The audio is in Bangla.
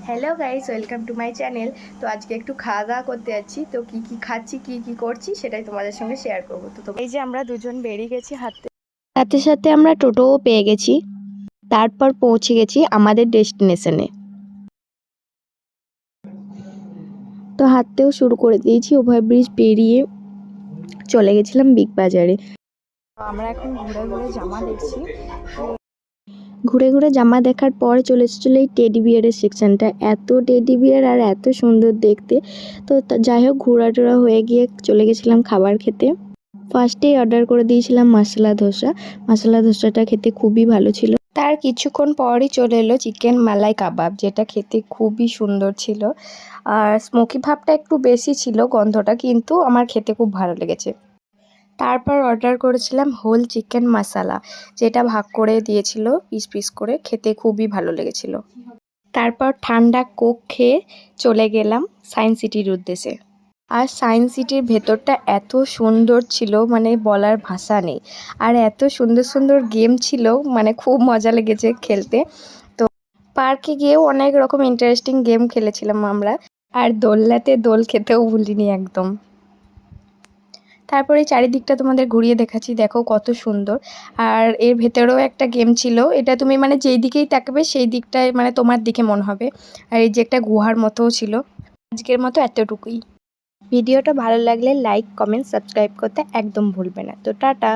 Hello guys, welcome to my channel. তো আজকে একটু খাওয়া দাওয়া করতে যাচ্ছি। তো কি কি খাচ্ছি, কি কি করছি সেটাই তোমাদের সঙ্গে শেয়ার করবো। তো এই যে আমরা দুজন বেরিয়ে গেছি সাথে সাথে আমরা টোটোও পেয়ে গেছি। তারপর পৌঁছে গেছি আমাদের ডেস্টিনেশনে। তো হাঁটতেও শুরু করে দিয়েছি। ওভারব্রিজ পেরিয়ে চলে গেছিলাম বিগ বাজারে। আমরা এখন ঘুরে ঘুরে জামা দেখছি। ঘুরে ঘুরে জামা দেখার পরে চলে এসেছিলো এই টেডি বিয়ারের সেকশনটা। এত টেডি বিয়ার আর এত সুন্দর দেখতে। তো যাই হোক, ঘোরা টোরা হয়ে গিয়ে চলে গেছিলাম খাবার খেতে। ফার্স্টেই অর্ডার করে দিয়েছিলাম মশলা ধোসা। মশলা ধোসাটা খেতে খুবই ভালো ছিল। তার কিছুক্ষণ পরই চলে এলো চিকেন মালাই কাবাব, যেটা খেতে খুবই সুন্দর ছিল। আর স্মোকি ভাবটা একটু বেশি ছিল গন্ধটা, কিন্তু আমার খেতে খুব ভালো লেগেছে। তারপর অর্ডার করেছিলাম হোল চিকেন মশলা, যেটা ভাগ করে দিয়েছিল পিস পিস করে, খেতে খুবই ভালো লেগেছিল। তারপর ঠান্ডা কোক খেয়ে চলে গেলাম সায়েন্স সিটির উদ্দেশ্যে। আর সায়েন্স সিটির ভেতরটা এত সুন্দর ছিল, মানে বলার ভাষা নেই। আর এত সুন্দর সুন্দর গেম ছিল, মানে খুব মজা লেগেছে খেলতে। তো পার্কে গিয়েও অনেক রকম ইন্টারেস্টিং গেম খেলেছিলাম আমরা। আর দোলনাতে দোল খেতেও ভুলিনি একদম। তারপরে চারিদিকটা তোমাদের ঘুরিয়ে দেখাচ্ছি, দেখো কত সুন্দর। আর এর ভেতরেও একটা গেম ছিল, এটা তুমি মানে যেই দিকেই তাকাবে সেই দিকটায় মানে তোমার দিকে মনে হবে। আর এই যে একটা গুহার মতোও ছিল। আজকের মতো এতটুকুই। ভিডিওটা ভালো লাগলে লাইক, কমেন্ট, সাবস্ক্রাইব করতে একদম ভুলবে না। তো টাটা।